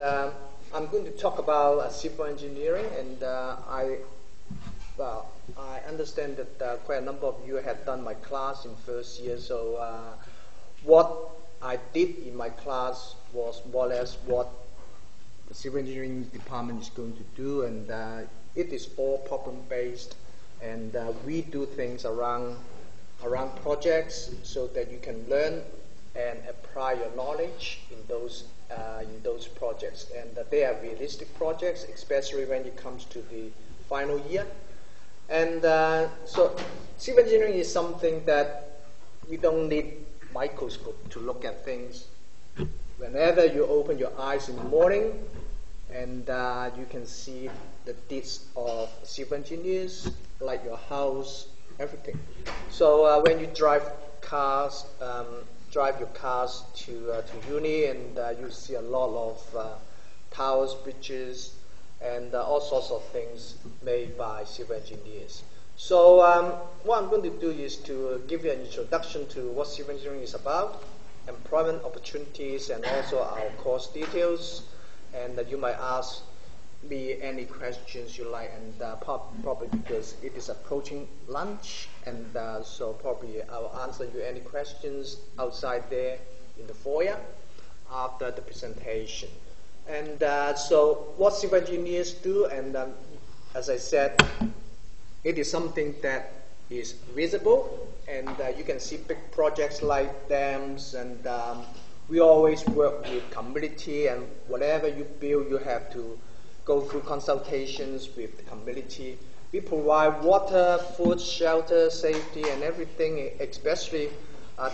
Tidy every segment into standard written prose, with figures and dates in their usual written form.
Um, I'm going to talk about civil engineering, and I understand that quite a number of you have done my class in first year. So what I did in my class was more or less what the civil engineering department is going to do, and it is all problem based, and we do things around projects so that you can learn and apply your knowledge in those projects, and they are realistic projects, especially when it comes to the final year. And so civil engineering is something that we don't need microscope to look at things. Whenever you open your eyes in the morning, and you can see the deeds of civil engineers, like your house, everything. So when you drive your cars to uni, and you see a lot of towers, bridges, and all sorts of things made by civil engineers. So what I'm going to do is to give you an introduction to what civil engineering is about, employment opportunities, and also our course details. And you might ask me any questions you like, and probably because it is approaching lunch, and so probably I'll answer you any questions outside there in the foyer after the presentation. And so what civil engineers do, and as I said, it is something that is visible, and you can see big projects like dams, and we always work with community, and whatever you build, you have to go through consultations with the community. We provide water, food, shelter, safety, and everything, especially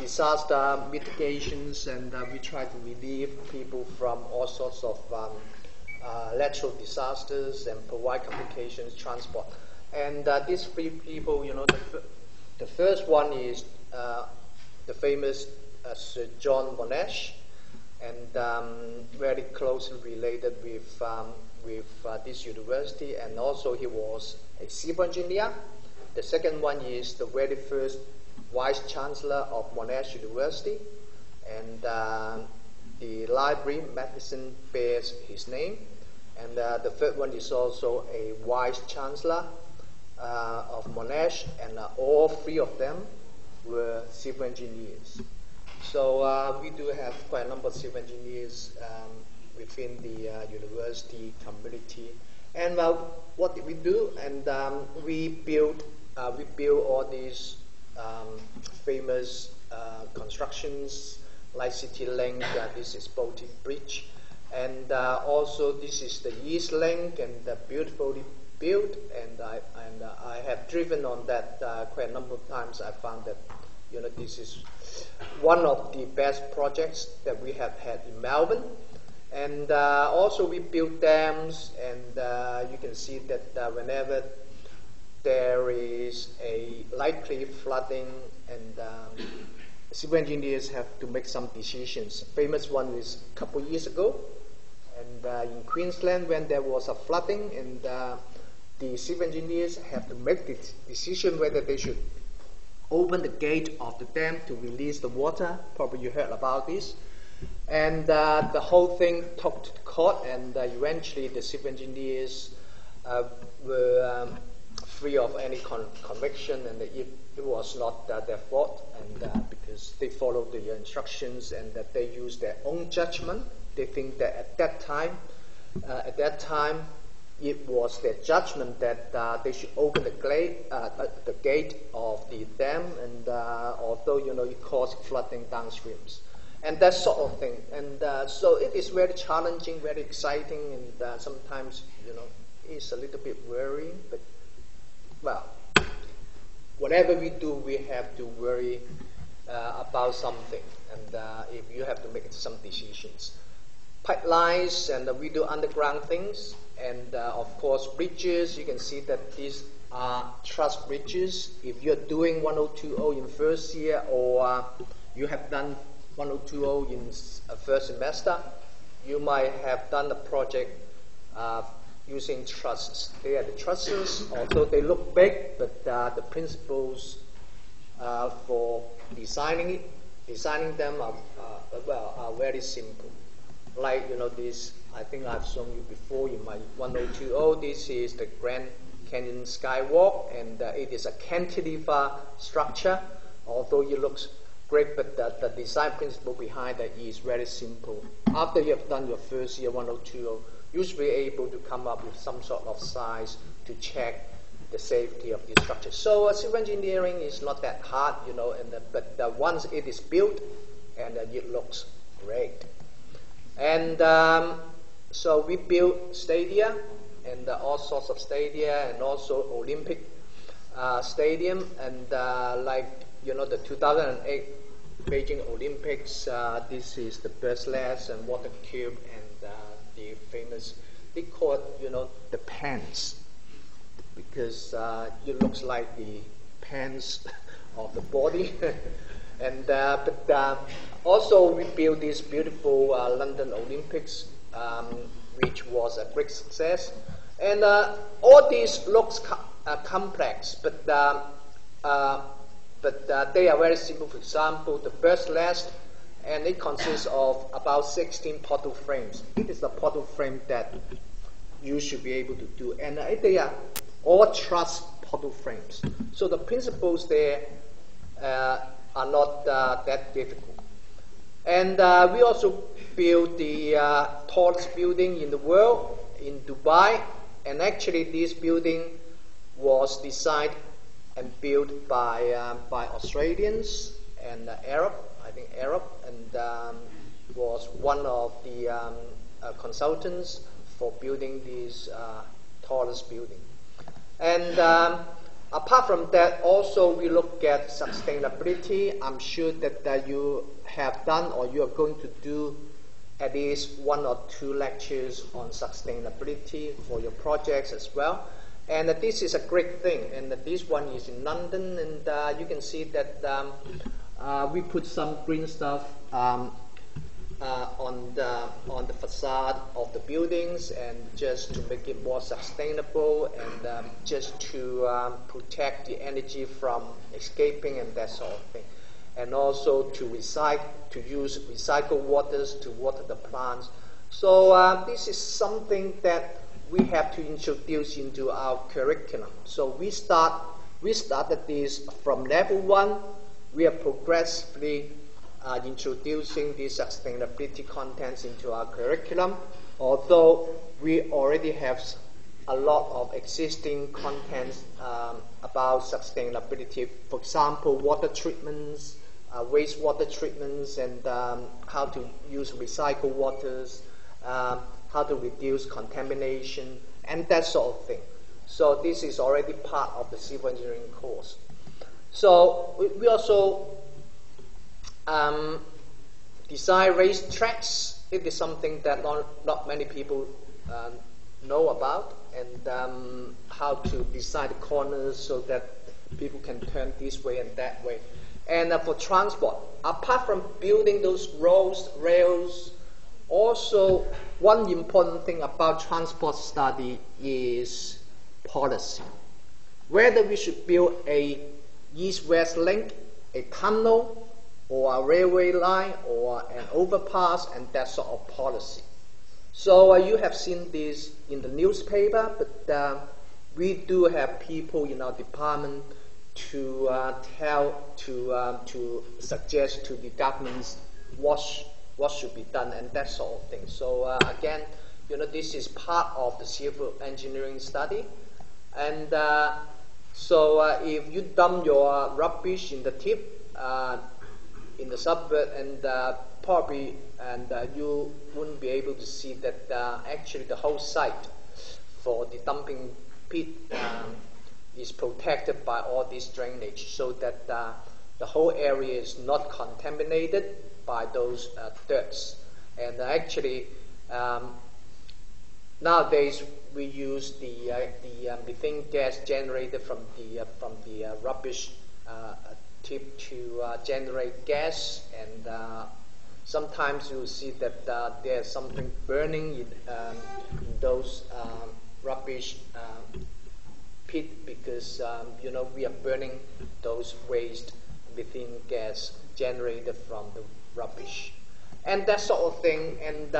disaster mitigations, and we try to relieve people from all sorts of natural disasters and provide communications, transport. And these three people, the first one is the famous Sir John Monash, and very closely related with this university, and also he was a civil engineer. The second one is the very first Vice Chancellor of Monash University, and the library medicine bears his name. And the third one is also a Vice Chancellor of Monash, and all three of them were civil engineers. So we do have quite a number of civil engineers within the university community. And what did we do? And we built all these famous constructions like City Link. This is Baltic Bridge, and also this is the East Link, and beautifully built. And I have driven on that quite a number of times. I found that this is one of the best projects that we have had in Melbourne. And also we built dams, and you can see that whenever there is a likely flooding, and civil engineers have to make some decisions. Famous one is a couple of years ago, and in Queensland when there was a flooding, and the civil engineers have to make the decision whether they should open the gate of the dam to release the water. Probably you heard about this. And the whole thing took to the court, and eventually the civil engineers were free of any conviction, and it was not their fault, and because they followed the instructions, and that they used their own judgment. They think that at that time, it was their judgment that they should open the gate of the dam, and although it caused flooding downstreams, and that sort of thing. And so it is very challenging, very exciting, and sometimes it's a little bit worrying. But well, whatever we do, we have to worry about something, and if you have to make some decisions. Pipelines, and we do underground things, and of course bridges. You can see that these are truss bridges. If you're doing 1020 in first year, or you have done 1020 in first semester, you might have done a project using trusses. They are the trusses, although they look big, but the principles for designing them are very simple. Like these I think I've shown you before in my 1020. This is the Grand Canyon Skywalk, and it is a cantilever structure, although it looks great, but the design principle behind it is very simple. After you have done your first year 1020, you should be able to come up with some sort of size to check the safety of the structure. So civil engineering is not that hard, but once it is built, and it looks great. And so we built stadia, and all sorts of stadia, and also Olympic stadium, and the 2008 Beijing Olympics. This is the Bursless and water cube, and the famous, they call it, the pants, because it looks like the pants of the body. And but also we built this beautiful London Olympics, which was a great success. And all these looks complex, but they are very simple. For example, the Bursless, and it consists of about 16 portal frames. It is the portal frame that you should be able to do, and they are all truss portal frames. So the principles there are not that difficult. And we also built the tallest building in the world in Dubai, and actually this building was designed and built by Australians and Arab, and was one of the consultants for building this tallest building. And apart from that, also we look at sustainability. I'm sure that you have done, or you are going to do, at least 1 or 2 lectures on sustainability for your projects as well. And this is a great thing. And this one is in London, and you can see that we put some green stuff on the facade of the buildings, and just to make it more sustainable, and just to protect the energy from escaping and that sort of thing, and also to use recycled waters to water the plants. So this is something that we have to introduce into our curriculum. So we started this from level 1. We are progressively introducing the sustainability contents into our curriculum, although we already have a lot of existing contents about sustainability. For example, water treatments, wastewater treatments, and how to use recycled waters, how to reduce contamination, and that sort of thing. So this is already part of the civil engineering course. So we also design race tracks. It is something that not many people know about, and how to design the corners so that people can turn this way and that way. And for transport, apart from building those roads, rails, also one important thing about transport study is policy. Whether we should build a east-west link, a tunnel, or a railway line, or an overpass, and that sort of policy. So you have seen this in the newspaper, but we do have people in our department to suggest to the governments what should be done, and that sort of thing. So again, this is part of the civil engineering study. And so if you dump your rubbish in the tip in the suburb, and probably you wouldn't be able to see that actually the whole site for the dumping pit is protected by all this drainage, so that the whole area is not contaminated by those dirts. And actually nowadays we use the methane gas generated from the rubbish tip to generate gas, and sometimes you see that there's something burning in those rubbish pit, because we are burning those waste methane gas generated from the rubbish, and that sort of thing. And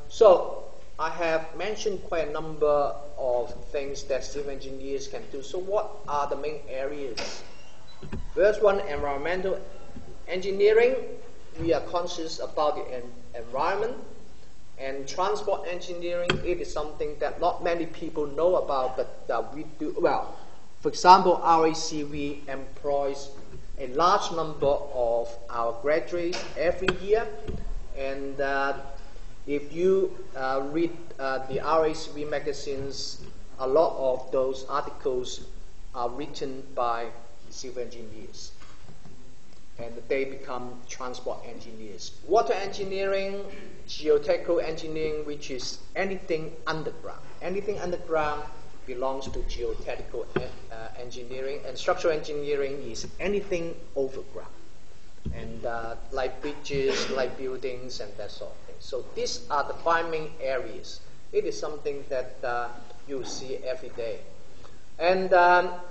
so I have mentioned quite a number of things that civil engineers can do. So what are the main areas? First one, environmental engineering. We are conscious about the environment. And transport engineering, it is something that not many people know about, but that we do well. For example, RACV employs a large number of our graduates every year, and if you read the RACV magazines, a lot of those articles are written by civil engineers, and they become transport engineers. Water engineering, geotechnical engineering, which is anything underground. Anything underground belongs to geotechnical engineering, and structural engineering is anything overground, and like bridges, like buildings, and that sort of thing. So these are the 5 main areas. It is something that you see every day. And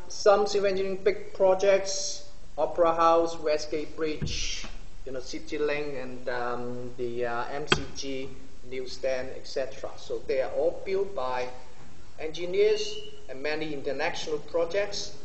some civil engineering big projects, Opera House, Westgate Bridge, City Link, and the MCG, Newsstand, etc. So they are all built by engineers, and many international projects.